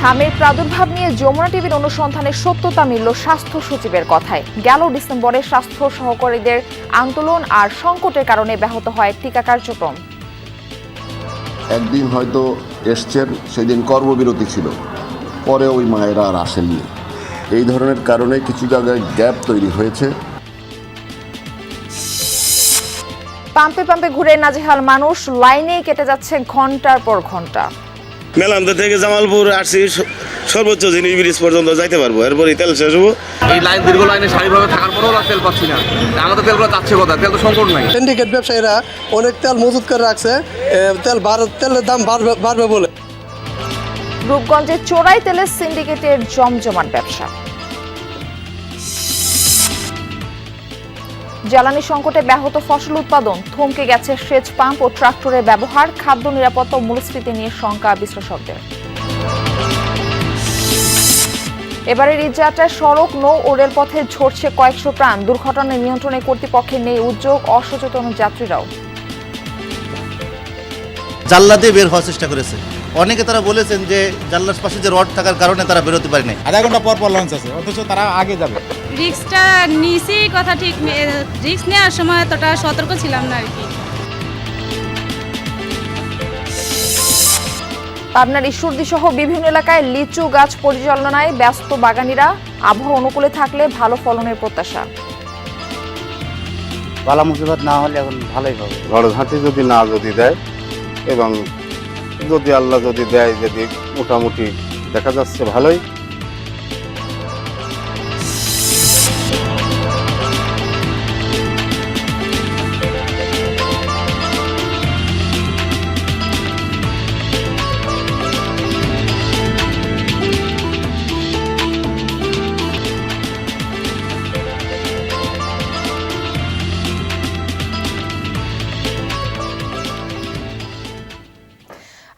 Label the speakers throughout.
Speaker 1: হামের প্রাদুর্ভাব নিয়ে যমুনা টিভির অনুসন্ধানে সত্যতা মিলল স্বাস্থ্য সচিবের কথায়। গেল ডিসেম্বরে স্বাস্থ্য সহকারীদের আন্দোলন আর সংকটের কারণে ব্যাহত হয় টিকা কার্যক্রম।
Speaker 2: একদিন হয়তো এসছেন, সেদিন কর্মবিরতি ছিল, পরে ওই মায়েরা আর আসেননি। এই ধরনের কারণে কিছু জায়গায় গ্যাপ তৈরি হয়েছে।
Speaker 1: পাম্পে পাম্পে ঘুরে নাজেহাল মানুষ, লাইনেই কেটে যাচ্ছে ঘন্টার পর ঘন্টা।
Speaker 3: মেলান্দা থেকে জামালপুর আসছি, সর্বোচ্চ জিনিস ব্রিজ পর্যন্ত যাইতে পারবো, এরপরে তেল শেষ হবো।
Speaker 4: এই লাইন দীর্ঘ লাইনে সারিভাবে থাকার পরেও তেল পাচ্ছি না। আমাদের তেলগুলো যাচ্ছে কোথায়? তেল তো সংকট নাই।
Speaker 5: সিন্ডিকেট ব্যবসায়ীরা অনেক তেল মজুত করে রাখছে, তেলের দাম বাড়বে বলে।
Speaker 1: রূপগঞ্জে চোরাই তেলের সিন্ডিকেটের জমজমাট ব্যবসা। জ্বালানি সংকটে ব্যাহত ফসল উৎপাদন, থমকে গেছে সেচ পাম্প ও ট্রাক্টরের ব্যবহার। খাদ্য নিরাপত্তা ও মূল্যস্ফীতি নিয়ে শঙ্কা বিশ্লেষকদের। এবারের ঈদযাত্রায় সড়ক, নৌ ও রেলপথে ঝরছে কয়েকশো প্রাণ। দুর্ঘটনা নিয়ন্ত্রণে কর্তৃপক্ষের নেই উদ্যোগ, অসচেতন যাত্রীরাও।
Speaker 6: জানলা দিয়ে বের হওয়ার চেষ্টা করেছে। অনেকে তারা বলেছেন যে জানলার পাশে যে রড থাকার কারণে তারা বেরোতে পারেনি।
Speaker 7: আধা ঘন্টা পর পর লঞ্চ আছে, অথচ তারা আগে যাবে।
Speaker 8: রিস্কটা নিছি, কথা ঠিক, রিস্ক নেওয়ার সময় এতটা সতর্ক ছিলাম না আর কি।
Speaker 1: পাবনার ঈশ্বরদী সহ বিভিন্ন এলাকায় লিচু গাছ পরিচালনায় ব্যস্ত বাগানীরা। আবহাওয়া অনুকূলে থাকলে ভালো ফলনের প্রত্যাশা।
Speaker 9: বালা মুসিবত না হলে এখন ভালোই হবে।
Speaker 2: ঘরঘাটি যদি দেয় এবং যদি আল্লাহ যদি দেয়, যদি মোটামুটি দেখা যাচ্ছে ভালোই।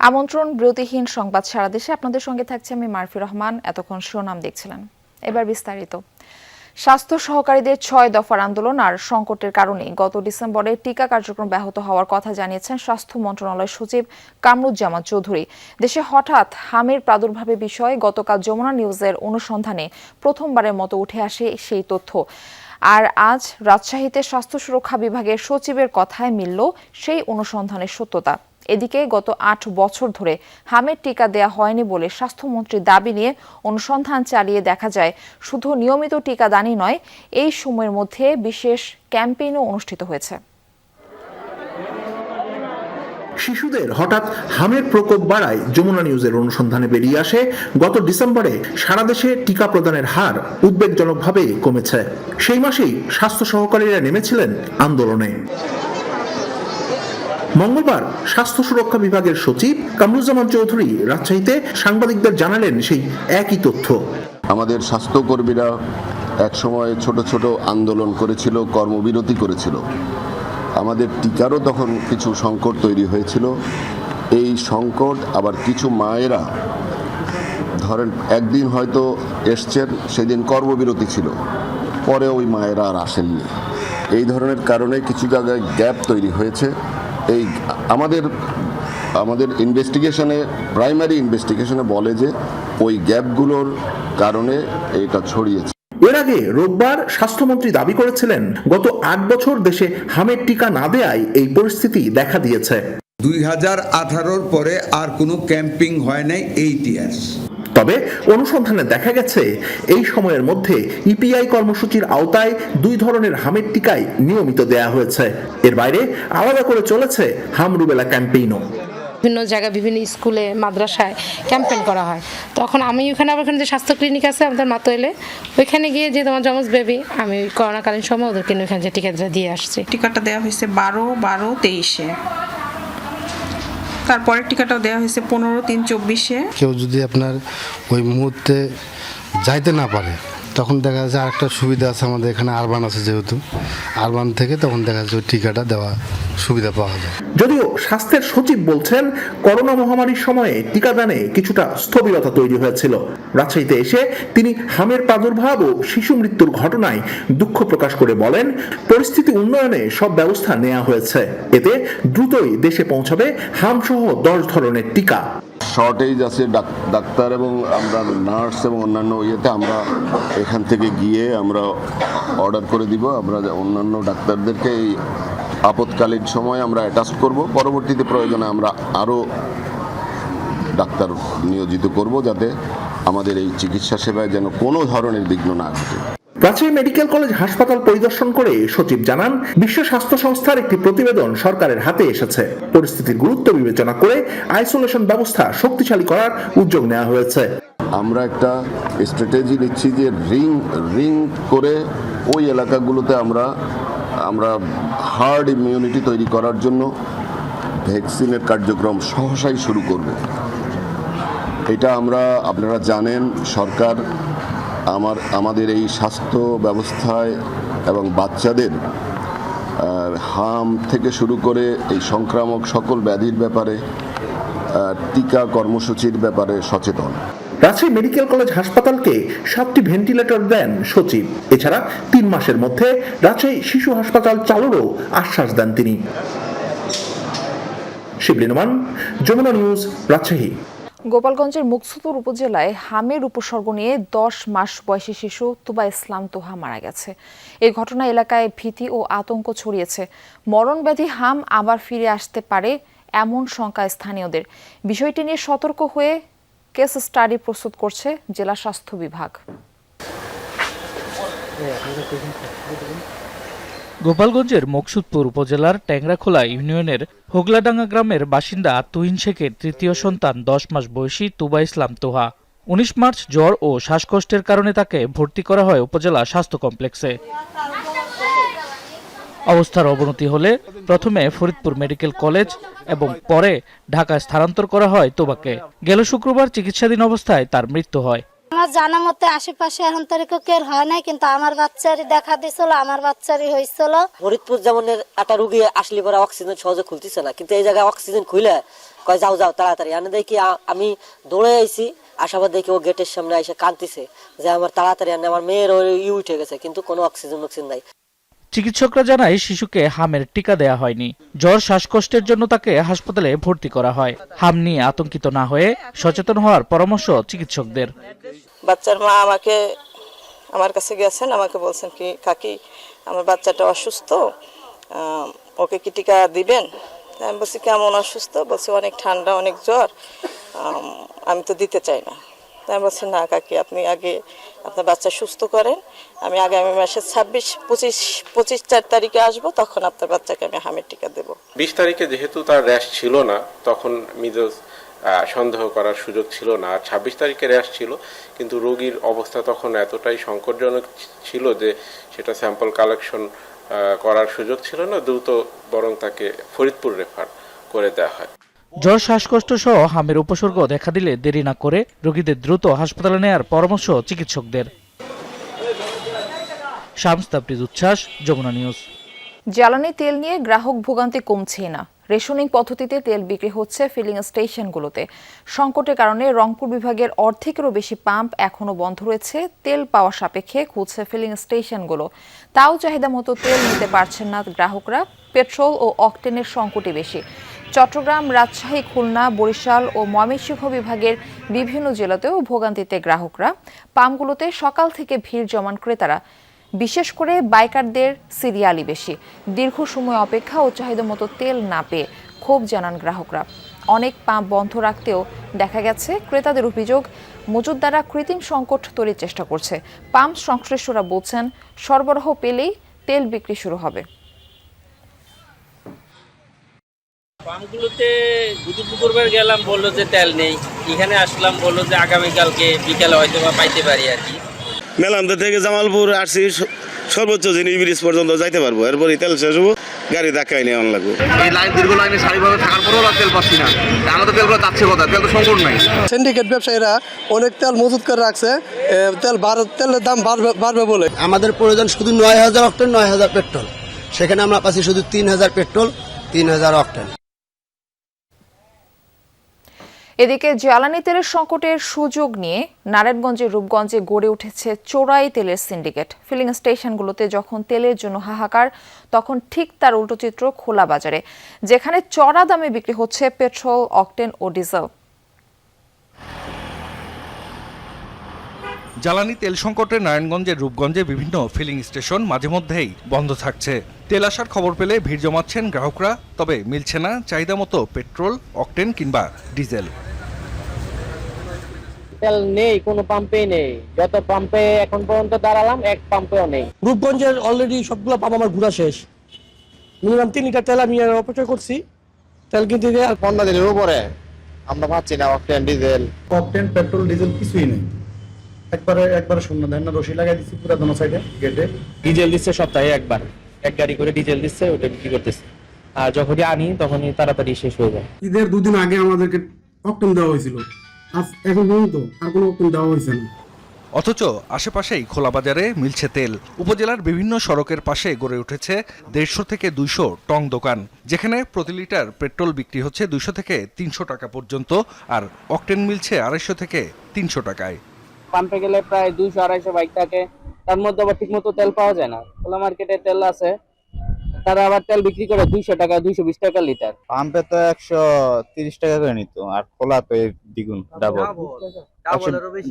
Speaker 1: আমন্ত্রণ, বিরতিহীন সংবাদ সারা দেশে। আপনাদের সঙ্গে থাকছে আমি মারফি রহমান। এতক্ষণ শিরোনাম দেখছিলেন, এবার বিস্তারিত। স্বাস্থ্য সহকারীদের 6 দফার আন্দোলন আর সংকটের কারণে গত ডিসেম্বরে টিকা কার্যক্রম ব্যাহত হওয়ার কথা জানিয়েছেন স্বাস্থ্য মন্ত্রণালয়ের সচিব কামরুজ্জামান চৌধুরী। দেশে হঠাৎ হামের প্রাদুর্ভাবের বিষয়ে গতকাল যমুনা নিউজের অনুসন্ধানে প্রথমবারের মতো উঠে আসে সেই তথ্য। আর আজ রাজশাহীতে স্বাস্থ্য সুরক্ষা বিভাগের সচিবের কথায় মিলল সেই অনুসন্ধানের সত্যতা। এদিকে গত 8 বছর ধরে হামের টিকা দেয়া হয়নি বলে স্বাস্থ্যমন্ত্রীর দাবি নিয়ে অনুসন্ধান চালিয়ে দেখা যায় শুধু নিয়মিত টিকাদানই নয়, এই সময়ের মধ্যে বিশেষ ক্যাম্পেইনও অনুষ্ঠিত হয়েছে।
Speaker 10: শিশুদের হঠাৎ হামের প্রকোপ বাড়ায় যমুনা নিউজের অনুসন্ধানে বেরিয়ে আসে গত ডিসেম্বরে সারা দেশে টিকা প্রদানের হার উদ্বেগজনকভাবে কমেছে। সেই মাসেই স্বাস্থ্য সহকারীরা নেমেছিলেন আন্দোলনে। মঙ্গলবার স্বাস্থ্য সুরক্ষা বিভাগের সচিব কামরুজ্জামান চৌধুরী রাজশাহীতে সাংবাদিকদের জানালেন সেই একই তথ্য।
Speaker 2: আমাদের স্বাস্থ্যকর্মীরা একসময় ছোট ছোট আন্দোলন করেছিল, কর্মবিরতি করেছিল। আমাদের টিকারও তখন কিছু সংকট তৈরি হয়েছিল। এই সংকট আবার কিছু মায়েরা ধরেন একদিন হয়তো এসছেন, সেদিন কর্মবিরতি ছিল, পরে ওই মায়েরা আর আসেননি। এই ধরনের কারণে কিছু জায়গায় গ্যাপ তৈরি হয়েছে। এই আমাদের ইনভেস্টিগেশনে, প্রাইমারি ইনভেস্টিগেশনে বলে যে ওই গ্যাপগুলোর কারণে এটা ছড়িয়েছে।
Speaker 10: এর আগে রোববার স্বাস্থ্যমন্ত্রী দাবি করেছিলেন গত 8 বছর দেশে হামের টিকা না দেয়ায় এই পরিস্থিতি দেখা দিয়েছে।
Speaker 11: 2018-র পরে আর কোনো ক্যাম্পিং হয় নাই এই ইতিহাস।
Speaker 10: তবে অনুসন্ধানে দেখা গেছে এই সময়ের মধ্যে ইপিআই কর্মসূচির আওতায় 2 ধরনের হামের টিকাই নিয়মিত দেয়া হয়েছে। এর বাইরে আলাদা করে চলেছে হাম রুবেলা ক্যাম্পেইনও।
Speaker 8: বিভিন্ন জায়গায়, বিভিন্ন স্কুলে, মাদ্রাসায় ক্যাম্পেইন করা হয়। তখন আমি ওখানে যে স্বাস্থ্য ক্লিনিক আছে আমাদের মাতোয়াইলে, ওইখানে গিয়ে যে তোমার জমজ বেবি, আমি ওই করোনাকালীন সময় ওদেরকে ওইখানে যে টিকাটা দিয়ে আসছি।
Speaker 12: টিকাটা দেওয়া হয়েছে 12/12/23-এ, তারপরের টিকাটাও দেওয়া হয়েছে 15/3/24-এ।
Speaker 5: কেউ যদি আপনার ওই মুহূর্তে যাইতে না পারে, তখন দেখা যাচ্ছে আরেকটা সুবিধা আছে আমাদের এখানে, আরবান আছে যেহেতু, আরবান থেকে তখন দেখা যাচ্ছে ওই টিকাটা দেওয়া সুবিধা পাওয়া যায়।
Speaker 10: যদিও স্বাস্থ্যের সচিব বলছেন করোনা মহামারীর সময়ে টিকাদানে কিছুটা স্থবিরতা তৈরি হয়েছিল। রাজশাহীতে এসে তিনি হামের প্রাদুর্ভাব ও শিশু মৃত্যুর ঘটনায় দুঃখ প্রকাশ করে বলেন, পরিস্থিতি উন্নয়নে সব ব্যবস্থা নেওয়া হয়েছে, এতে দ্রুতই দেশে পৌঁছাবে হামসহ 10 ধরনের টিকা।
Speaker 2: শর্টেজ আছে ডাক্তার এবং আমরা নার্স এবং অন্যান্য ইয়েতে আমরা এখান থেকে গিয়ে আমরা অর্ডার করে দিব। আমরা অন্যান্য ডাক্তারদেরকে এই আপৎকালীন সময় আমরা অ্যাটাচ করব। পরবর্তীতে প্রয়োজনে আমরা আরও ডাক্তার নিয়োজিত করব, যাতে আমাদের এই চিকিৎসা সেবায় যেন কোনো ধরনের বিঘ্ন না ঘটে।
Speaker 10: রাজশাহী মেডিকেল কলেজ হাসপাতাল পরিদর্শন করে সচিব জানান, বিশ্ব স্বাস্থ্য সংস্থার একটি প্রতিবেদন সরকারের হাতে এসেছে। পরিস্থিতির গুরুত্ব বিবেচনা করে আইসোলেশন ব্যবস্থা শক্তিশালী করার উদ্যোগ নেওয়া হয়েছে।
Speaker 2: আমরা একটা স্ট্র্যাটেজি নিচ্ছি যে রিং করে ওই এলাকাগুলোতে আমরা হার্ড ইমিউনিটি তৈরি করার জন্য ভ্যাকসিনের কার্যক্রম সহসাই শুরু করবে। এটা আপনারা জানেন, সরকার আমাদের এই স্বাস্থ্য ব্যবস্থায় এবং বাচ্চাদের হাম থেকে শুরু করে এই সংক্রামক সকল ব্যাধির ব্যাপারে টিকা কর্মসূচির ব্যাপারে সচেতন।
Speaker 10: রাজশাহী মেডিকেল কলেজ হাসপাতালকে 7টি ভেন্টিলেটর দেন সচিব। এছাড়া 3 মাসের মধ্যে রাজশাহী শিশু হাসপাতাল চালুরও আশ্বাস দেন তিনি। শিবলী নোমান, যমুনা নিউজ, রাজশাহী।
Speaker 1: গোপালগঞ্জের মুকসুদপুর উপজেলায় হামের উপসর্গ নিয়ে 10 মাস বয়সী শিশু তুবা ইসলাম তোহা মারা গেছে। এই ঘটনা এলাকায় ভীতি ও আতঙ্ক ছড়িয়েছে। মরণব্যাধি হাম আবার ফিরে আসতে পারে এমন শঙ্কা স্থানীয়দের। বিষয়টি নিয়ে সতর্ক হয়ে কেস স্টাডি প্রস্তুত করছে জেলা স্বাস্থ্য বিভাগ।
Speaker 13: গোপালগঞ্জের মুকসুদপুর উপজেলার ট্যাংরাখোলা ইউনিয়নের হোগলাডাঙ্গা গ্রামের বাসিন্দা তুহিন শেখের তৃতীয় সন্তান 10 মাস বয়সী তুবা ইসলাম তোহা। 19 মার্চ জ্বর ও শ্বাসকষ্টের কারণে তাকে ভর্তি করা হয় উপজেলা স্বাস্থ্য কমপ্লেক্সে। অবস্থার অবনতি হলে প্রথমে ফরিদপুর মেডিকেল কলেজ এবং পরে ঢাকায় স্থানান্তর করা হয় তোবাকে। গেল শুক্রবার চিকিৎসাধীন অবস্থায় তার মৃত্যু হয়।
Speaker 14: আমার জানা মতে আশেপাশে এখন তারিখ কেউ হয় নাই, কিন্তু আমার বাচ্চারই দেখা দিছিল, আমার বাচ্চারই হয়েছিল।
Speaker 15: ফরিদপুর যেমন একটা রুগী আসলে পরে অক্সিজেন সহজে খুলতেছে না, কিন্তু এই জায়গায় অক্সিজেন খুলে কয় যাও যাও তাড়াতাড়ি। আনে দেখি আমি দৌড়ে আইছি, আসাবার দেখি ও গেটের সামনে এসে কাঁদতেছে যে আমার তাড়াতাড়ি আনে, আমার মেয়ের উঠে গেছে, কিন্তু কোনো অক্সিজেন নাই।
Speaker 13: চিকিৎসকরা জানায় শিশুকে হামের টিকা দেয়া হয়নি। জ্বর শ্বাসকষ্টের জন্য তাকে হাসপাতালে ভর্তি করা হয়। হাম নিয়ে আতঙ্কিত না হয়ে সচেতন হওয়ার পরামর্শ চিকিৎসকদের।
Speaker 16: বাচ্চার মা আমার কাছে গেছেন, আমাকে বলছেন কি কাকি আমার বাচ্চাটা অসুস্থ, ওকে কি টিকা দিবেন? আমি বলছি কেমন অসুস্থ? বলছি অনেক ঠান্ডা, অনেক জ্বর, আমি তো দিতে চাই না। আমি বলছি না কাকি, আপনি আগে আপনার বাচ্চা সুস্থ করেন, আমি আগামী মাসের 25 তারিখে আসবো, তখন আপনার বাচ্চাকে আমি হামের টিকা দেবো।
Speaker 17: 20 তারিখে যেহেতু তার র্যাশ ছিল না, তখন মিজেলস সন্দেহ করার সুযোগ ছিল না। আর 26 তারিখে র্যাশ ছিল, কিন্তু রোগীর অবস্থা তখন এতটাই সংকটজনক ছিল যে সেটা স্যাম্পল কালেকশন করার সুযোগ ছিল না। দ্রুত বরং তাকে ফরিদপুর রেফার করে দেওয়া হয়।
Speaker 13: জ্বর শ্বাসকষ্ট সহ হামের উপসর্গ দেখা দিলে দেরি না করে রোগীদের দ্রুত হাসপাতালে নেওয়ার পরামর্শ চিকিৎসকদের। শামস তাবরিজ উচ্ছ্বাস, যমুনা নিউজ।
Speaker 1: জ্বালানি তেল নিয়ে গ্রাহক ভোগান্তি কমছেই না। রেশনিং পদ্ধতিতে তেল বিক্রি হচ্ছে ফিলিং স্টেশনগুলোতে। সংকটের কারণে রংপুর বিভাগের অর্ধেকেরও বেশি পাম্প এখনো বন্ধ রয়েছে। তেল পাওয়া সাপেক্ষে খুঁজছে ফিলিং স্টেশনগুলো। তাও চাহিদা মতো তেল নিতে পারছেন না গ্রাহকরা। পেট্রোল ও অকটেনের সংকটই বেশি। চট্টগ্রাম, রাজশাহী, খুলনা, বরিশাল ও ময়মনসিংহ বিভাগের বিভিন্ন জেলাতেও ভোগান্তিতে গ্রাহকরা। পাম্পগুলোতে সকাল থেকে ভিড় জমান ক্রেতারা। বিশেষ করে বাইকারদের সিরিয়ালই বেশি। দীর্ঘ সময় অপেক্ষা ও চাহিদা মতো তেল না পেয়ে ক্ষোভ জানান গ্রাহকরা। অনেক পাম্প বন্ধ রাখতেও দেখা গেছে ক্রেতাদের অভিযোগ, মজুতদাররা কৃত্রিম সংকট তৈরির চেষ্টা করছে। পাম্প সংশ্লিষ্টরা বলছেন সরবরাহ পেলেই তেল বিক্রি শুরু হবে।
Speaker 18: পাম্পগুলোতে দুপুরবার গেলাম, বললো যে তেল নেই। এখানে আসলাম, বললো যে আগামীকালকে বিকেলে হয়তো বা পাইতে পারি আর কি।
Speaker 3: মেলান্দা থেকে জামালপুর আসছি, সর্বোচ্চ জিনিস ব্রিজ পর্যন্ত যাইতে পারবো। এরপরই তেল শেষ হবো, গাড়ি ধাক্কাই নিয়ে আনা লাগবো।
Speaker 4: এই দীর্ঘ লাইনে সারিভাবে থাকার পরেও তেল পাচ্ছি না। আমাদের তেলগুলো যাচ্ছে কোথায়? তেল তো সংকট নাই।
Speaker 19: সিন্ডিকেট ব্যবসায়ীরা অনেক তেল মজুত করে রাখছে, তেলের দাম বাড়বে বলে।
Speaker 20: আমাদের প্রয়োজন শুধু 9000 অক্টেন, 9000 পেট্রোল। সেখানে আমরা পাচ্ছি শুধু 3000 পেট্রোল, 3000 অক্টেন।
Speaker 1: এদিকে জ্বালানি তেলের সংকটের সুযোগ নিয়ে নারায়ণগঞ্জের রূপগঞ্জে গড়ে উঠেছে চোরাই তেলের সিন্ডিকেট। ফিলিং স্টেশনগুলোতে যখন তেলের জন্য হাহাকার, তখন ঠিক তার উল্টো চিত্র খোলা বাজারে, যেখানে চড়া দামে বিক্রি হচ্ছে পেট্রোল, অকটেন ও ডিজেল।
Speaker 13: জ্বালানি তেল সংকটে নারায়ণগঞ্জের রূপগঞ্জে বিভিন্ন ফিলিং স্টেশন মাঝে মধ্যেই বন্ধ থাকছে। তেল আসার খবর পেলে ভিড় জমাচ্ছেন গ্রাহকরা, তবে মিলছে না চাহিদা মতো পেট্রোল, অকটেন কিংবা ডিজেল।
Speaker 18: তেল নেই, কোনো পাম্পেই নেই। যত পাম্পে এখন পর্যন্ত দাঁড়ালাম, এক পাম্পেও নেই।
Speaker 19: রূপগঞ্জের অলরেডি সবগুলো পাম্প আমার ঘোরা শেষ। মিনিমাম 3 লিটার তেল আমি অপেক্ষা করছি, তেল কিনতে গিয়ে আর
Speaker 7: 15 দিনের উপরে আমরা পাচ্ছি না octane diesel.
Speaker 5: Octane petrol diesel কিছুই নেই, একবারে শূন্য। দেন না রশি লাগাই দিচ্ছি পুরো দোনো সাইডে গেটে।
Speaker 18: ডিজেল দিচ্ছে সপ্তাহে একবার, এক গাড়ি করে ডিজেল দিচ্ছে, ওটা বিক্রি করতেছে। আর যখনই আনি তখনই তাড়াতাড়ি শেষ হয়ে যায়।
Speaker 5: ঈদের 2 দিন আগে আমাদেরকে অকটেন দেওয়া হয়েছিল, এখন পর্যন্ত আর কোনো অকটেন দেওয়া হয়েছে না।
Speaker 13: অথচ আশেপাশেই খোলা বাজারে মিলছে তেল। উপজেলার বিভিন্ন সড়কের পাশে গড়ে উঠেছে 150 থেকে 200 টং দোকান, যেখানে প্রতি লিটার পেট্রোল বিক্রি হচ্ছে 200 থেকে 300 টাকা পর্যন্ত, আর অকটেন মিলছে 250 থেকে 300 টাকায়।
Speaker 18: পাম্পে গেলে প্রায় 200-250 বাইক থাকে, তার মধ্যে আবার ঠিক মতো তেল পাওয়া যায় না। খোলা মার্কেটে তেল আছে, তারা আবার তেল বিক্রি করে 200 টাকা 220 টাকা লিটার।
Speaker 7: পাম্পে তো 130 টাকা করে নিত, আর খোলা তো দ্বিগুণ,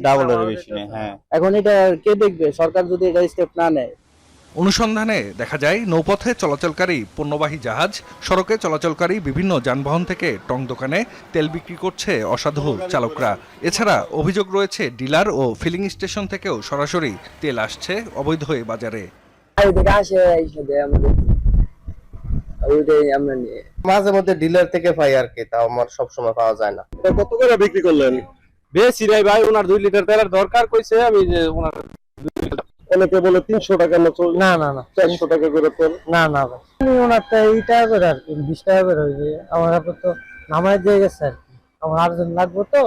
Speaker 7: ডাবলেরও বেশি নেই। হ্যাঁ,
Speaker 18: এখন এটা কে দেখবে? সরকার যদি এটা স্টেপ না নেয়।
Speaker 13: অনুসন্ধানে দেখা যায় নৌপথে চলাচলকারী পণ্যবাহী জাহাজ, সড়কে চলাচলকারী বিভিন্ন যানবাহন থেকে টং দোকানে তেল বিক্রি করছে অসাধু চালকরা। এছাড়া অভিযোগ রয়েছে ডিলার ও ফিলিং স্টেশন থেকেও সরাসরি তেল আসছে অবৈধ হয়ে বাজারে।
Speaker 7: মাঝে মধ্যে ডিলার থেকে পাই আর কি, তাও আমার সবসময় পাওয়া যায় না।
Speaker 18: কত করে বিক্রি করলেন? বেশি রে ভাই, ওনার 2 লিটার তেলের দরকার কইছে, আমি যে ওনার
Speaker 7: অনেকে বলে 300 টাকা না, 400 টাকা করে তেল।
Speaker 18: না ভাই, আমি ওনারটা এই টাকা করে আর কি 20 টাকা করে হইবে। আমার তো নামায় দিয়ে গেছে আর কি, আমার আর্জেন্ট লাগবে তো।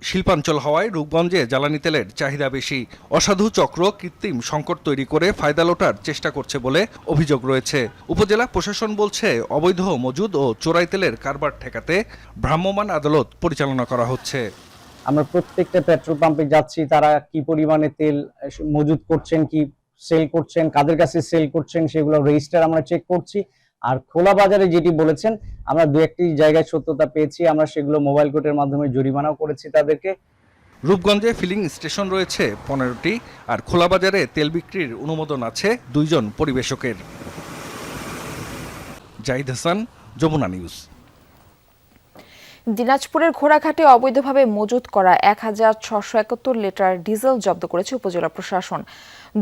Speaker 13: শিল্পাঞ্চল হওয়ায় রূপগঞ্জে জ্বালানি তেলের চাহিদা বেশি। অসাধু চক্র কৃত্রিম সংকট তৈরি করে ফায়দা লোটার চেষ্টা করছে বলে অভিযোগ রয়েছে। উপজেলা প্রশাসন বলছে, অবৈধ মজুদ ও চোরাই তেলের কারবার ঠেকাতে ভ্রাম্যমাণ আদালত পরিচালনা করা হচ্ছে।
Speaker 18: আমরা প্রত্যেকটা পেট্রোল পাম্পে যাচ্ছি, তারা কি পরিমাণে তেল মজুদ করছেন, কি সেল করছেন, কাদের কাছে সেল করছেন, সেগুলো রেজিস্টার আমরা চেক করছি। আর খোলা বাজারে যেটি বলেছেন, আমরা 2-1টি জায়গায় সত্যতা পেয়েছি, আমরা সেগুলো মোবাইল কোর্টের মাধ্যমে জরিমানাও করেছি তাদেরকে।
Speaker 13: রূপগঞ্জে ফিলিং স্টেশন রয়েছে 15টি, আর খোলা বাজারে তেল বিক্রির অনুমোদন আছে 2 জন পরিবেশকের। জাহিদ হাসান, যমুনা নিউজ।
Speaker 1: দিনাজপুরের ঘোড়াঘাটে অবৈধভাবে মজুত করা 1671 লিটার ডিজেল জব্দ করেছে উপজেলা প্রশাসন।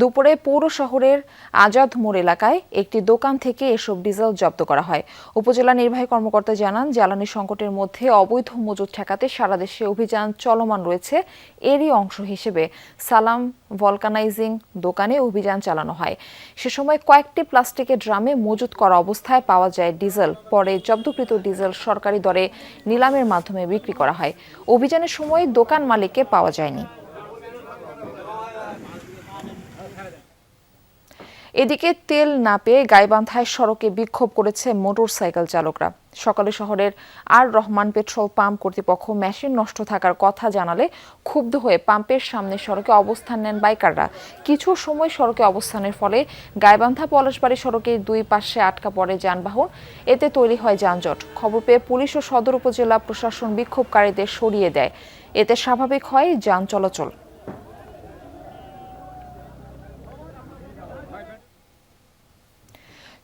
Speaker 1: দুপুরে পৌর শহরের আজাদ মোড় এলাকায় একটি দোকান থেকে এসব ডিজেল জব্দ করা হয়। উপজেলা নির্বাহী কর্মকর্তা জানান, জ্বালানি সংকটের মধ্যে অবৈধ মজুত ঠেকাতে সারা দেশে অভিযান চলমান রয়েছে। এরই অংশ হিসেবে সালাম ভলকানাইজিং দোকানে অভিযান চালানো হয়। সে সময় কয়েকটি প্লাস্টিকের ড্রামে মজুত করা অবস্থায় পাওয়া যায় ডিজেল। পরে জব্দকৃত ডিজেল সরকারি দরে নিলামের মাধ্যমে বিক্রি করা হয়। অভিযানের সময় দোকান মালিককে পাওয়া যায়নি। এদিকে তেল না পেয়ে গাইবান্ধায় সড়কে বিক্ষোভ করেছে মোটরসাইকেল চালকরা। সকালে শহরের আর রহমান পেট্রোল পাম্প কর্তৃপক্ষ মেশিন নষ্ট থাকার কথা জানালে ক্ষুব্ধ হয়ে পাম্পের সামনে সড়কে অবস্থান নেন বাইকাররা। কিছু সময় সড়কে অবস্থানের ফলে গাইবান্ধা পলাশবাড়ি সড়কের 2 পাশে আটকা পড়ে যানবাহন, এতে তৈরি হয় যানজট। খবর পেয়ে পুলিশ ও সদর উপজেলা প্রশাসন বিক্ষোভকারীদের সরিয়ে দেয়, এতে স্বাভাবিক হয় যান চলাচল।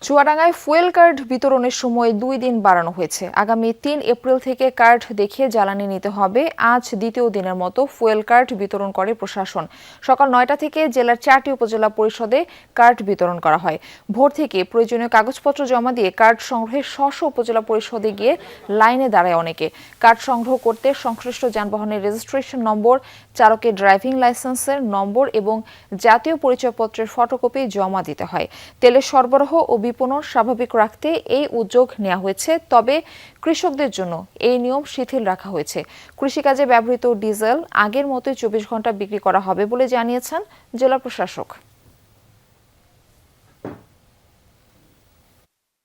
Speaker 1: চুয়াডাঙ্গায় ফুয়েল কার্ড বিতরণের সময় 2 দিন বাড়ানো হয়েছে। আগামী 3 এপ্রিল থেকে কার্ড দেখিয়ে জ্বালানি নিতে হবে। আজ দ্বিতীয় দিনের মতো ফুয়েল কার্ড বিতরণ করে প্রশাসন। সকাল 9টা থেকে জেলার 4টি উপজেলা পরিষদে কার্ড বিতরণ করা হয়। ভোর থেকে প্রয়োজনীয় কাগজপত্র জমা দিয়ে কার্ড সংগ্রহে স্ব উপজেলা পরিষদে গিয়ে লাইনে দাঁড়ায় অনেকে। কার্ড সংগ্রহ করতে সংশ্লিষ্ট যানবাহনের রেজিস্ট্রেশন নম্বর, চালকের ড্রাইভিং লাইসেন্সের নম্বর এবং জাতীয় পরিচয়পত্রের ফটোকপি জমা দিতে হয়। তেলের সরবরাহ ও বিপণন স্বাভাবিক রাখতে এই উদ্যোগ নেওয়া হয়েছে, তবে কৃষকদের জন্য এই নিয়ম শিথিল রাখা হয়েছে। কৃষিকাজে ব্যবহৃত ডিজেল আগের মতোই 24 ঘন্টা বিক্রি করা হবে বলে জানিয়েছেন জেলা প্রশাসক।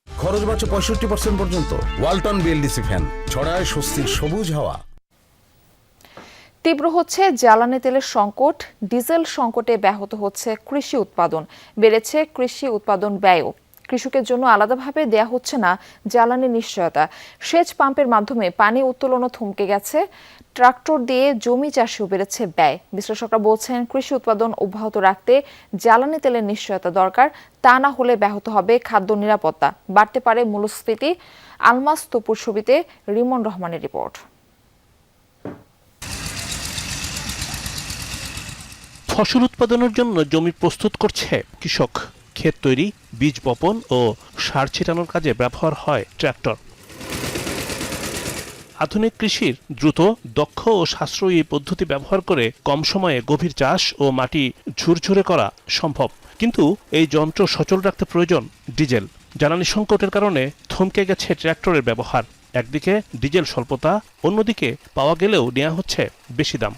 Speaker 21: খরচ বাঁচে 65% পর্যন্ত। ওয়ালটন বিএলডিসি ফ্যান ছড়ায় স্বস্তির সবুজ হাওয়া।
Speaker 1: তীব্র হচ্ছে জ্বালানি তেলের সংকট। ডিজেল সংকটে ব্যাহত হচ্ছে কৃষি উৎপাদন, বেড়েছে কৃষি উৎপাদন ব্যয়ও। কৃষকের জন্য আলাদাভাবে দেয়া হচ্ছে না জ্বালানি নিশ্চয়তা। সেচ পাম্পের মাধ্যমে পানি উত্তোলনও থমকে গেছে। ট্রাক্টর দিয়ে জমি চাষেও বেড়েছে ব্যয়। বিশ্লেষকরা বলছেন, কৃষি উৎপাদন অব্যাহত রাখতে জ্বালানি তেলের নিশ্চয়তা দরকার। তা না হলে ব্যাহত হবে খাদ্য নিরাপত্তা, বাড়তে পারে মূল্যস্ফীতি। আলমাস তপুর ছবিতে রিমন রহমানের রিপোর্ট।
Speaker 6: ফসল উৎপাদনের জন্য জমি প্রস্তুত করছে কৃষক। ক্ষেত তৈরি, বীজ বপন ও সার ছিটানোর কাজে ব্যবহার হয় ট্রাক্টর। আধুনিক কৃষির দ্রুত, দক্ষ ও সাশ্রয়ী পদ্ধতি ব্যবহার করে কম সময়ে গভীর চাষ ও মাটি ঝুরঝুরে করা সম্ভব। কিন্তু এই যন্ত্র সচল রাখতে প্রয়োজন ডিজেল। জ্বালানি সংকটের কারণে থমকে গেছে ট্রাক্টরের ব্যবহার। একদিকে ডিজেল স্বল্পতা, অন্যদিকে পাওয়া গেলেও নেওয়া হচ্ছে বেশি দাম।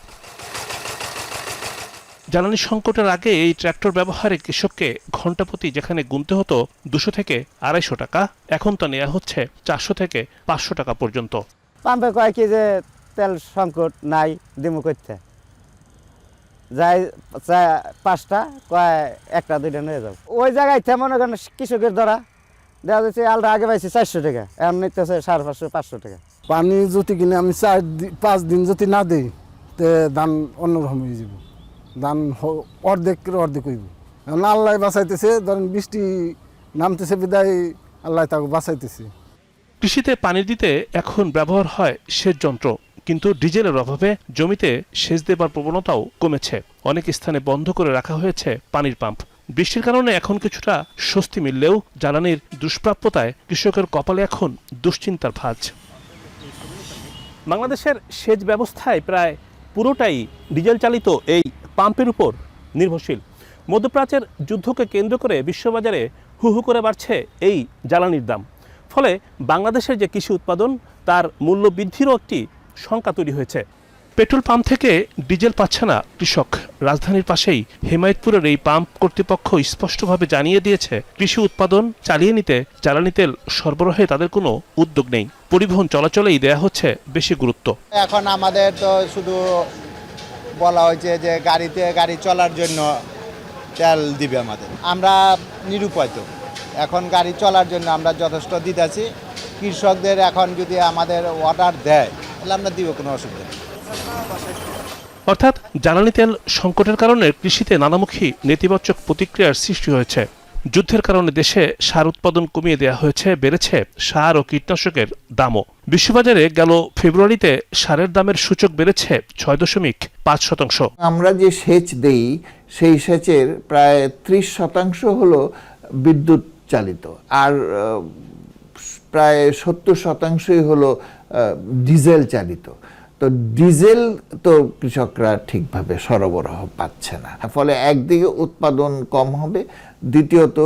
Speaker 6: জ্বালানি সংকটের আগে এই ট্রাক্টর ব্যবহারে কৃষককে ঘণ্টাপ্রতি যেখানে গুনতে হতো 200 থেকে 250 টাকা, এখন তা নেওয়া হচ্ছে 400 থেকে 500 টাকা পর্যন্ত।
Speaker 9: পাম্পে কয় কি যে তেল সংকট নাই, দিমু করতে যাই 5টা কয় 1টা 2টা নিয়ে যাও। ওই জায়গায় মনে করেন কৃষকের দ্বারা দেখা যাচ্ছে আলটা আগে পাইছি 400 টাকা, এখন নিতেছে 550 500 টাকা।
Speaker 5: পানি যদি কিনে আমি 4-5 দিন যদি না দিই তে ধান অন্যরকম হয়ে যাব। ধান অর্ধেক হইব। এখন আল্লাহ বাঁচাইতেছে, ধরেন বৃষ্টি নামতেছে বিদায় আল্লাহ তাকে বাঁচাইতেছে।
Speaker 6: কৃষিতে পানি দিতে এখন ব্যবহার হয় সেচ যন্ত্র, কিন্তু ডিজেলের অভাবে জমিতে সেচ দেবার প্রবণতাও কমেছে। অনেক স্থানে বন্ধ করে রাখা হয়েছে পানির পাম্প। বৃষ্টির কারণে এখন কিছুটা স্বস্তি মিললেও জ্বালানির দুষ্প্রাপ্যতায় কৃষকের কপালে এখন দুশ্চিন্তার ভাঁজ। বাংলাদেশের সেচ ব্যবস্থায় প্রায় পুরোটাই ডিজেল চালিত এই পাম্পের উপর নির্ভরশীল। মধ্যপ্রাচ্যের যুদ্ধকে কেন্দ্র করে বিশ্ববাজারে হু হু করে বাড়ছে এই জ্বালানির দাম। ফলে বাংলাদেশের যে কৃষি উৎপাদন তার মূল্য বৃদ্ধিরও একটি শঙ্কা তৈরি হয়েছে। পেট্রোল পাম্প থেকে ডিজেল পাচ্ছে না কৃষক। রাজধানীর পাশেই হেমায়েতপুরের এই পাম্প কর্তৃপক্ষ স্পষ্টভাবে জানিয়ে দিয়েছে, কৃষি উৎপাদন চালিয়ে নিতে জ্বালানি তেল সরবরাহে তাদের কোনো উদ্যোগ নেই। পরিবহন চলাচলেই দেয়া হচ্ছে বেশি গুরুত্ব।
Speaker 22: এখন আমাদের তো শুধু বলা হয়েছে যে গাড়ি চলার জন্য তেল দিবে আমাদের। আমরা নিরুপায়, এখন গাড়ি চলার জন্য আমরা যথেষ্ট দিতেছি। কৃষকদের এখন যদি আমাদের অর্ডার দেয় তাহলে আমরা দিব, কোনো অসুবিধা নেই।
Speaker 6: অর্থাৎ জ্বালানি তেল সংকটের কারণে কৃষিতে নানামুখী নেতিবাচক প্রতিক্রিয়ার সৃষ্টি হয়েছে। যুদ্ধের কারণে দেশে সার উৎপাদন কমিয়ে দেওয়া হয়েছে, বেড়েছে সার ও কীটনাশকের দামও। বিশ্ববাজারে গেল ফেব্রুয়ারিতে সারের দামের সূচক বেড়েছে 6.5%।
Speaker 23: আমরা যে সেচ দেই সেই সেচের প্রায় 30% হলো বিদ্যুৎ চালিত, আর প্রায় 70% হলো ডিজেল চালিত। তো ডিজেল তো কৃষকরা ঠিকভাবে সরবরাহ পাচ্ছে না, ফলে একদিকে উৎপাদন কম হবে, দ্বিতীয়ত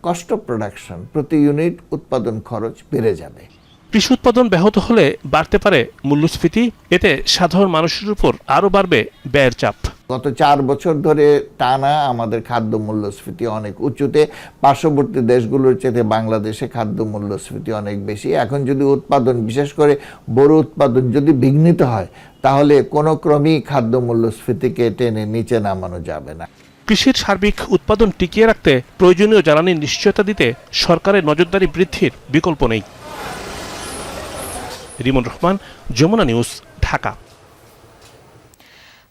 Speaker 23: কস্ট অফ প্রোডাকশন, প্রতি ইউনিট উৎপাদন খরচ বেড়ে যাবে।
Speaker 6: কৃষি উৎপাদন ব্যাহত হলে বাড়তে পারে মূল্যস্ফীতি, এতে সাধারণ মানুষের উপর আরও বাড়বে ব্যয়ের চাপ।
Speaker 23: গত 4 বছর ধরে টানা আমাদের খাদ্য মূল্যস্ফীতি অনেক উঁচুতে। পার্শ্ববর্তী দেশগুলোর চেয়ে বাংলাদেশে খাদ্য মূল্যস্ফীতি অনেক বেশি। এখন যদি উৎপাদন, বিশেষ করে বড় উৎপাদন যদি বিঘ্নিত হয়, তাহলে কোনো ক্রমেই খাদ্য মূল্যস্ফীতিকে টেনে নিচে নামানো যাবে না।
Speaker 6: কৃষির সার্বিক উৎপাদন টিকিয়ে রাখতে প্রয়োজনীয় জ্বালানির নিশ্চয়তা দিতে সরকারের নজরদারি বৃদ্ধির বিকল্প নেই। রিমন রহমান, যমুনা নিউজ, ঢাকা।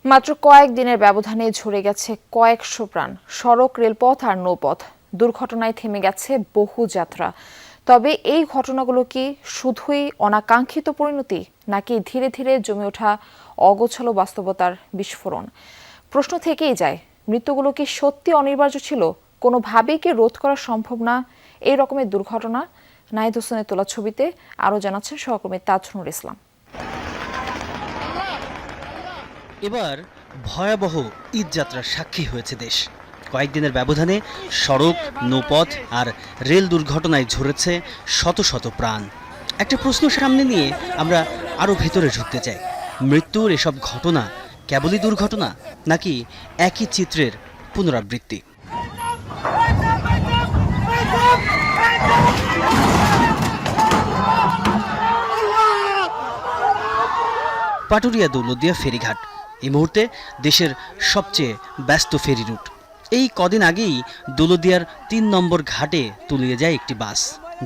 Speaker 1: মাত্র কয়েকদিনের ব্যবধানে ঝরে গেছে কয়েকশো প্রাণ। সড়ক, রেলপথ আর নৌপথ দুর্ঘটনায় থেমে গেছে বহু যাত্রা। তবে এই ঘটনাগুলো কি শুধুই অনাকাঙ্ক্ষিত পরিণতি, নাকি ধীরে ধীরে জমে ওঠা অগোছালো বাস্তবতার বিস্ফোরণ? প্রশ্ন থেকেই যায়, মৃত্যুগুলো কি সত্যি অনিবার্য ছিল? কোনোভাবেই কি রোধ করা সম্ভব না এই রকমের দুর্ঘটনা? নাহিদ হোসেনের তোলা ছবিতে আরও জানাচ্ছেন সহকর্মী তাজনুর ইসলাম।
Speaker 24: এবার ভয়াবহ ঈদযাত্রার সাক্ষী হয়েছে দেশ। কয়েকদিনের ব্যবধানে সড়ক, নৌপথ আর রেল দুর্ঘটনায় ঝরেছে শত শত প্রাণ। একটা প্রশ্ন সামনে নিয়ে আমরা আরও ভেতরে ঢুকতে চাই। মৃত্যুর এসব ঘটনা কেবলই দুর্ঘটনা, নাকি একই চিত্রের পুনরাবৃত্তি? পাটুরিয়া দৌলতদিয়া ফেরিঘাট এই মুহূর্তে দেশের সবচেয়ে ব্যস্ত ফেরি রুট। এই কদিন আগেই দৌলতদিয়ার ৩ নম্বর ঘাটে তলিয়ে যায় একটি বাস,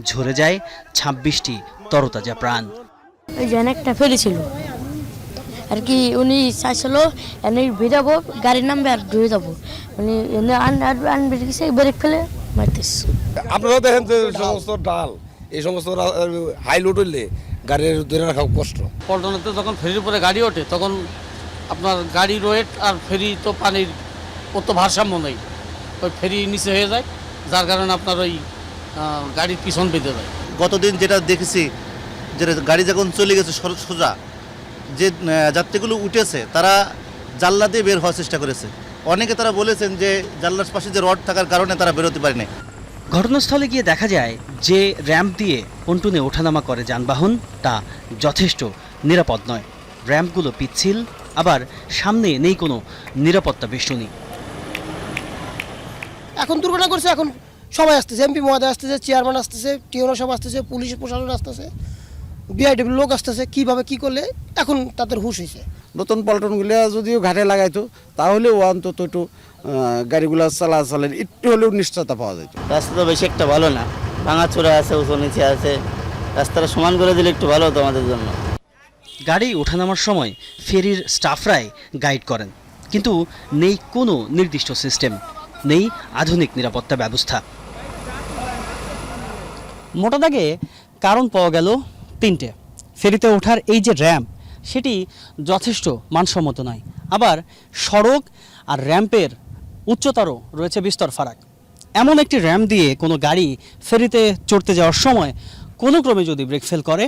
Speaker 24: ঝরে যায় ২৬টি তরতাজা প্রাণ।
Speaker 2: ওই যে একটা ফেরি ছিল আর কি, উনি চাইছিল এনে ভিড়াবো, গাড়ির নামবে আর ধুয়ে যাবো, উনি এনে আনবে ব্রেক ফেলে মারতেছে।
Speaker 8: আপনারা দেখেন যে সমস্ত ডাল, এই সমস্ত হাই লোড হইলে গাড়ির ধরে রাখা কষ্ট।
Speaker 11: পল্টনেতে যখন ফেরির উপরে গাড়ি ওঠে তখন আপনার গাড়ির ওয়েট আর ফেরি তো পানির অত ভারসাম্য নেই, ওই ফেরি নিচে হয়ে যায়, যার কারণে আপনার ওই গাড়ির পিছন পেতে যায়।
Speaker 12: গতদিন যেটা দেখেছি, যে গাড়ি যখন চলে গেছে সোজা, যে যাত্রীগুলো উঠেছে তারা জানলা দিয়ে বের হওয়ার চেষ্টা করেছে। অনেকে তারা বলেছেন যে জানলার পাশে যে রড থাকার কারণে তারা বেরোতে পারেনি।
Speaker 24: ঘটনাস্থলে গিয়ে দেখা যায় যে র্যাম্প দিয়ে পন্টুনে ওঠানামা করে যানবাহন তা যথেষ্ট নিরাপদ নয়। র্যাম্পগুলো পিচ্ছিল, আবার সামনে নেই কোনো নিরাপত্তা বেষ্টনী।
Speaker 19: এখন দুর্ঘটনা করছে, এখন সবাই আসতেছে, এমপি মহোদয় আসতেছে, চেয়ারম্যান আসতেছে, টিওনো সব আসতেছে, পুলিশের প্রশাসন আসতেছে, বিআইডব্লিউ লোক আসতেছে, কীভাবে কী করলে এখন তাদের হুঁশ হয়েছে।
Speaker 8: নতুন পল্টনগুলো যদিও ঘাটে লাগাইতো তাহলে অন্তত একটু গাড়িগুলো চলাচলের একটু হলেও নিশ্চয়তা পাওয়া যেত।
Speaker 25: রাস্তা তো বেশি একটা ভালো না, ভাঙাচোরা আছে, উঁচু নিচে আছে, রাস্তাটা সমান করে দিলে একটু ভালো হতো আমাদের জন্য।
Speaker 24: গাড়ি ওঠানামার সময় ফেরির স্টাফরাই গাইড করেন, কিন্তু নেই কোনো নির্দিষ্ট সিস্টেম, নেই আধুনিক নিরাপত্তা ব্যবস্থা। মোটা দাগে কারণ পাওয়া গেল 3টে। ফেরিতে ওঠার এই যে র্যাম্প, সেটি যথেষ্ট মানসম্মত নয়, আবার সড়ক আর র্যাম্পের উচ্চতারও রয়েছে বিস্তর ফারাক। এমন একটি র্যাম্প দিয়ে কোনো গাড়ি ফেরিতে চড়তে যাওয়ার সময় কোনো ক্রমে যদি ব্রেক ফেল করে,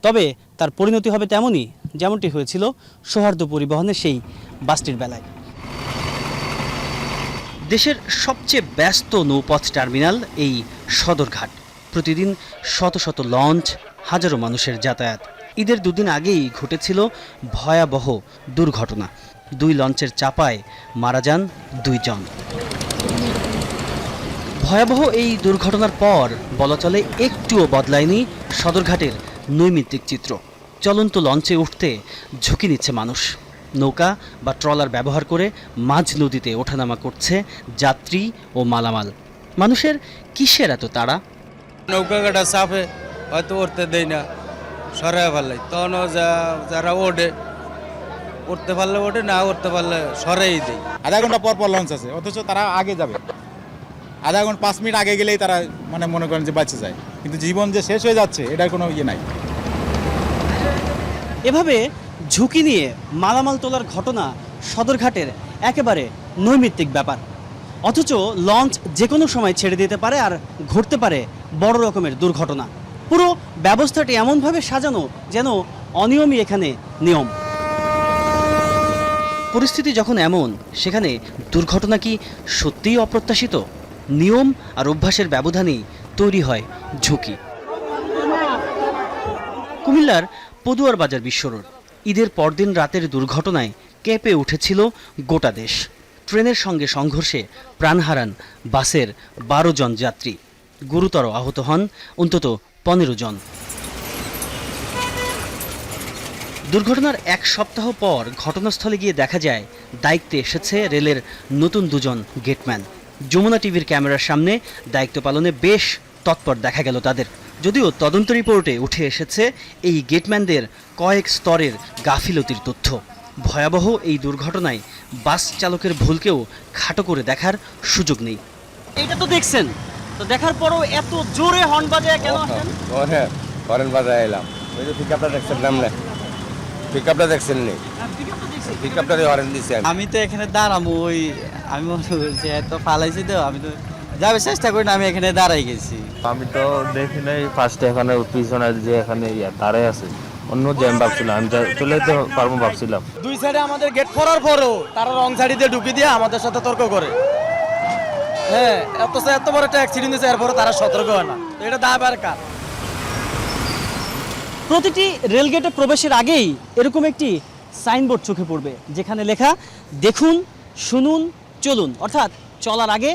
Speaker 24: তবে তার পরিণতি হবে তেমনই যেমনটি হয়েছিল সৌহার্দ্য পরিবহনের সেই বাসটির বেলায়। দেশের সবচেয়ে ব্যস্ত নৌপথ টার্মিনাল এই সদরঘাট। প্রতিদিন শত শত লঞ্চ, হাজারো মানুষের যাতায়াত। ঈদের দুদিন আগেই ঘটেছিল ভয়াবহ দুর্ঘটনা। 2 লঞ্চের চাপায় মারা যান 2 জন। ভয়াবহ এই দুর্ঘটনার পর বলা চলে একটুও বদলায়নি সদরঘাটের নৈমিত্তিক চিত্র। চলন্ত লঞ্চে উঠতে ঝুঁকি নিচ্ছে মানুষ। নৌকা বা ট্রলার ব্যবহার করে মাঝ নদীতে ওঠানামা করছে যাত্রী ও মালামাল। মানুষের কিসের এত তাড়া?
Speaker 26: নৌকা কাটা চাপে হয়তো উঠতে দেয় না, সরাই ফেলে, তখন যারা উঠতে পারলে ওঠে, না উঠতে পারলে সরাই দেয়।
Speaker 27: আধা ঘন্টা পর পর লঞ্চ আছে, অথচ তারা আগে যাবে, আধা ঘন্টা 5 মিনিট আগে গেলেই তারা মনে করেন যে বাঁচে যায়, কিন্তু জীবন যে শেষ হয়ে যাচ্ছে এটার কোনো ইয়ে নাই।
Speaker 24: এভাবে ঝুঁকি নিয়ে মালামাল তোলার ঘটনা সদরঘাটের একেবারে নৈমিত্তিক ব্যাপার, অথচ লঞ্চ যে কোনো সময় ছেড়ে দিতে পারে আর ঘটতে পারে বড় রকমের দুর্ঘটনা। পুরো ব্যবস্থাটি এমনভাবে সাজানো যেন অনিয়মই এখানে নিয়ম। পরিস্থিতি যখন এমন, সেখানে দুর্ঘটনা কি সত্যিই অপ্রত্যাশিত? নিয়ম আর অভ্যাসের ব্যবধানেই তৈরি হয় ঝুঁকি। কুমিল্লার পদুয়ার বাজার বিশ্ব রোড। ঈদের পরদিন রাতের দুর্ঘটনায় কেঁপে উঠেছিল গোটা দেশ। ট্রেনের সঙ্গে সংঘর্ষে প্রাণ হারান বাসের 12 জন যাত্রী, গুরুতর আহত হন অন্তত 15 জন। দুর্ঘটনার 1 সপ্তাহ পর ঘটনাস্থলে গিয়ে দেখা যায় দায়িত্বে এসেছে রেলের নতুন 2 জন গেটম্যান। যমুনা টিভির ক্যামেরার সামনে দায়িত্ব পালনে বেশ তৎপর দেখা গেল তাদের। যদিও তদন্ত রিপোর্টে উঠে এসেছে এই গেটম্যানদের কয়েক স্তরের গাফিলতির তথ্য। ভয়াবহ এই দুর্ঘটনায় বাস চালকের ভুলকেও খাটো করে দেখার সুযোগ নেই। এটা তো দেখছেন, তো দেখার পরও এত জোরে হর্ন বাজায় কেন আসেন?
Speaker 8: হর্ন বাজায় এলাম, ওই যে পিকআপটা দেখছেন নামলে, পিকআপটা দেখছেন নি? পিকআপটারে হর্ন দিছে।
Speaker 26: আমি তো এখানে দাঁড়াবো, ওই আমি মনে করছি এত ফালাইছি, তো আমি তো যাবে চেষ্টা করি না, আমি এখানে দাঁড়াই গেছি।
Speaker 28: আমি তো দেখি নাই ফার্স্টে, এখানে পিছনে যে এখানে দাঁড়াই আছে, অন্য জ্যাম ভাবছিলাম, আমি চলে যেতে পারবো ভাবছিলাম।
Speaker 26: 2 সাইডে আমাদের গেট করার পরও তারা রং সাইড দিয়ে ঢুকে দিয়ে আমাদের সাথে তর্ক করে। হ্যাঁ, এত বড় একটা অ্যাক্সিডেন্ট হয়েছে, এরপরে তারা সতর্ক হয় না, তো এটা দায়ভার কার?
Speaker 24: প্রতিটি রেলগেটে প্রবেশের আগেই এরকম একটি সাইনবোর্ড চোখে পড়বে, যেখানে লেখা দেখুন, শুনুন, চলুন। অর্থাৎ চলার আগে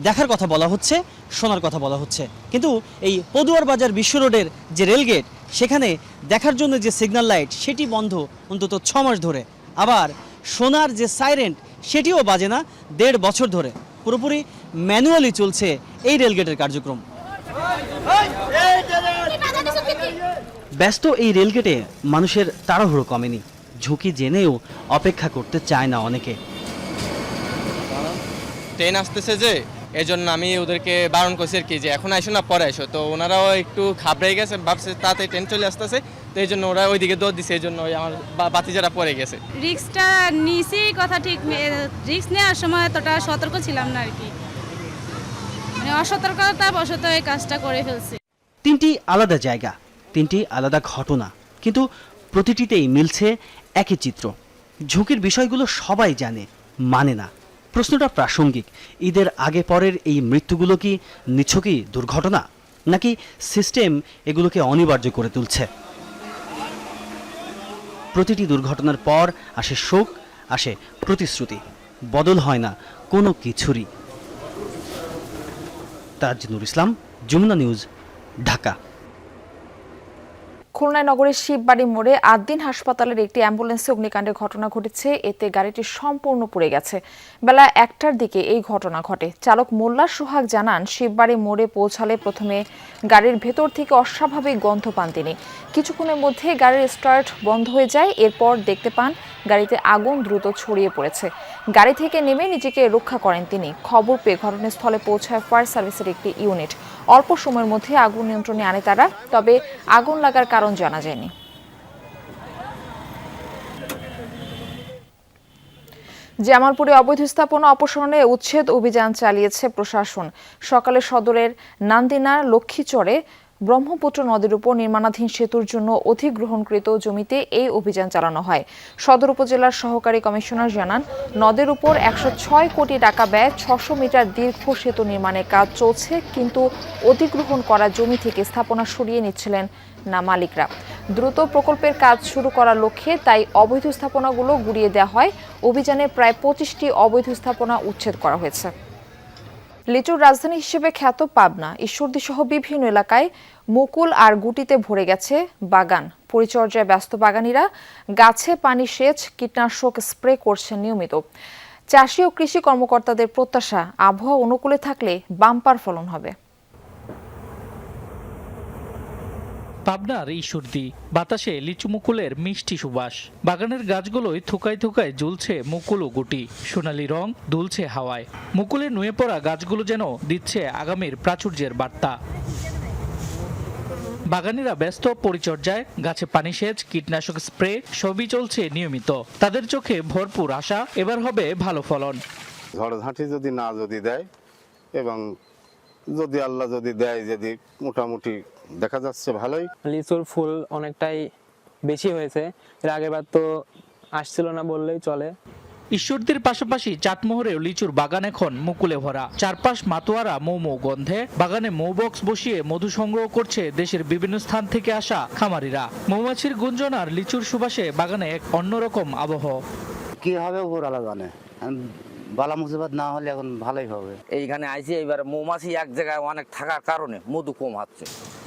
Speaker 24: দেখার কথা বলা হচ্ছে, শোনার কথা বলা হচ্ছে। কিন্তু এই পদুয়ার বাজার বিশ্ব রোডের যে রেলগেট, সেখানে দেখার জন্য যে সিগন্যাল লাইট, সেটি বন্ধ অন্তত 6 মাস ধরে। আবার শোনার যে সাইরেন্ট, সেটিও বাজে না 1.5 বছর ধরে। পুরোপুরি ম্যানুয়ালি চলছে এই রেলগেটের কার্যক্রম। ব্যস্ত এই রেলগেটে মানুষের তাড়াহুড়ো কমেনি, ঝুঁকি জেনেও অপেক্ষা করতে চায় না অনেকে।
Speaker 3: ট্রেন আসতেছে যে এজন্য আমি ওদেরকে বারণ করছি আর কি যে এখন আইসো না পরে আইসো, তো ওনারাও একটু ঘাবড়ে গেছে, ভাবছে তাতে ট্রেন চলে আসতেছে, তো এই জন্য ওরা ওইদিকে দৌড় দিছে, এই জন্য আমার বাতিজারা পড়ে গেছে।
Speaker 4: রিস্কটা নিছি কথা ঠিক, রিস্ক নেওয়ার সময় এতটা সতর্ক ছিলাম না আর কি, মানে অসতর্কতা বশত এই কাজটা করে ফেলছি।
Speaker 24: তিনটি আলাদা জায়গা, তিনটি আলাদা ঘটনা, কিন্তু প্রতিটিতেই মিলছে একই চিত্র। ঝুঁকির বিষয়গুলো সবাই জানে, মানে না। প্রশ্নটা প্রাসঙ্গিক, ঈদের আগে পরের এই মৃত্যুগুলো কি নিছকই দুর্ঘটনা, নাকি সিস্টেম এগুলোকে অনিবার্য করে তুলছে? প্রতিটি দুর্ঘটনার পর আসে শোক, আসে প্রতিশ্রুতি, বদল হয় না কোনো কিছুরই। তাজনুর ইসলাম, যমুনা নিউজ, ঢাকা।
Speaker 1: খুলনা নগরের শিববাড়ি মোড়ে আদ্দিন হাসপাতালের একটি অ্যাম্বুলেন্সে অগ্নিকাণ্ডের ঘটনা ঘটেছে। এতে গাড়িটি সম্পূর্ণ পুড়ে গেছে। বেলা 1টার দিকে এই ঘটনা ঘটে। চালক মোল্লা সোহাগ জানান, শিববাড়ি মোড়ে পৌঁছালে প্রথমে গাড়ির ভেতর থেকে অস্বাভাবিক গন্ধ পান তিনি। কিছুক্ষণের মধ্যে গাড়ির স্টার্ট বন্ধ হয়ে যায়। এরপর দেখতে পান গাড়িতে আগুন দ্রুত ছড়িয়ে পড়েছে। গাড়ি থেকে নেমে নিজেকে রক্ষা করেন তিনি। খবর পেয়ে ঘটনাস্থলে পৌঁছায় ফায়ার সার্ভিসের একটি ইউনিট। অল্প সময়ের মধ্যে আগুন নিয়ন্ত্রণে আনে তারা, তবে আগুন লাগার কারণ জানা যায়নি। জামালপুরে অবৈধ স্থাপনা অপসারণে উচ্ছেদ অভিযান চালিয়েছে প্রশাসন। সকালে সদরের নান্দিনা লক্ষ্মীচরে ব্রহ্মপুত্র নদীর উপর নির্মাণাধীন সেতুর জন্য অধিগ্রহণকৃত জমিতে এই অভিযান চালানো হয়। সদর উপজেলার সহকারী কমিশনার জানান, নদের উপর 106 কোটি টাকা ব্যয় 600 মিটার দীর্ঘ সেতু নির্মাণের কাজ চলছে, কিন্তু অধিগ্রহণ করা জমি থেকে স্থাপনা সরিয়ে নিচ্ছিলেন না মালিকরা। দ্রুত প্রকল্পের কাজ শুরু করার লক্ষ্যে তাই অবৈধ স্থাপনাগুলো গুড়িয়ে দেওয়া হয়। অভিযানে প্রায় 25টি অবৈধ স্থাপনা উচ্ছেদ করা হয়েছে। লিচুর রাজধানী হিসেবে খ্যাত পাবনা, ঈশ্বরদী সহ বিভিন্ন এলাকায় মুকুল আর গুটিতে ভরে গেছে বাগান। পরিচর্যায় ব্যস্ত বাগানীরা গাছে পানি সেচ, কীটনাশক স্প্রে করছেন নিয়মিত। চাষি ও কৃষি কর্মকর্তাদের প্রত্যাশা, আবহাওয়া অনুকূলে থাকলে বাম্পার ফলন হবে।
Speaker 13: পাবনার ঈশ্বরদী, বাতাসে লিচু মুকুলের মিষ্টি সুবাস। বাগানের গাছগুলোয় থোকায় থোকায় ঝুলছে মুকুল ও গুটি, সোনালি রং দুলছে হাওয়ায়। মুকুলে নুয়ে পড়া গাছগুলো যেন দিচ্ছে আগামীর প্রাচুর্যের বার্তা। বাগানীরা ব্যস্ত পরিচর্যায়, গাছে পানি সেচ, কীটনাশক স্প্রে সবই চলছে নিয়মিত। তাদের চোখে ভরপুর আশা, এবার হবে ভালো ফলন।
Speaker 10: ঝড়ঝাঁটি যদি না দেয় এবং যদি আল্লাহ যদি দেয়, যদি মোটামুটি দেখা যাচ্ছে ভালোই।
Speaker 14: লিচুর ফুল অনেকটাই বেশি হয়েছে, এর আগেরবার তো আসছিল না বললেই চলে।
Speaker 13: ঈশ্বরদীর পাশাপাশি চাটমোহরেও লিচুর বাগান এখন মুকুলে ভরা। চারপাশ মাতোয়ারা মৌ গন্ধে। বাগানে মৌ বক্স বসিয়ে মধু সংগ্রহ করছে দেশের বিভিন্ন স্থান থেকে আসা খামারিরা। মৌমাছির গুঞ্জন আর লিচুর সুবাসে বাগানে এক অন্যরকম আবহ।
Speaker 15: কি হবে উপরওয়ালা জানে, বালা মুসিবত না হলে এখন ভালোই হবে।
Speaker 16: এইখানে আইসি, এবার মৌমাছি এক জায়গায় অনেক থাকার কারণে মধু কম হচ্ছে।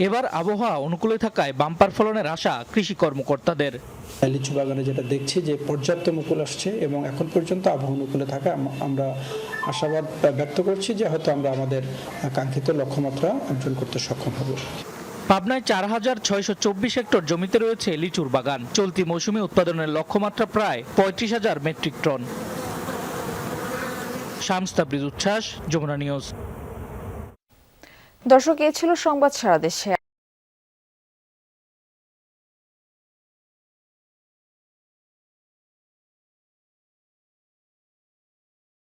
Speaker 13: এবার আবহাওয়া অনুকূলে থাকায় বাম্পার ফলনের আশা কৃষি কর্মকর্তাদের।
Speaker 17: লিচু বাগানে যেটা দেখছি যে পর্যাপ্ত মুকুল আসছে এবং এখন পর্যন্ত আবহাওয়া অনুকূলে থাকা আমরা আশাবাদ ব্যক্ত করছি যে হয়তো আমরা আমাদের কাঙ্ক্ষিত লক্ষ্যমাত্রা অর্জন করতে সক্ষম হব।
Speaker 13: পাবনায় 4624 হেক্টর জমিতে রয়েছে লিচুর বাগান। চলতি মৌসুমে উৎপাদনের লক্ষ্যমাত্রা প্রায় 35,000 মেট্রিক টন। শামস তাবরিজ উচ্ছ্বাস, যমুনা নিউজ।
Speaker 1: দর্শক, এ ছিল সংবাদ সারা দেশে।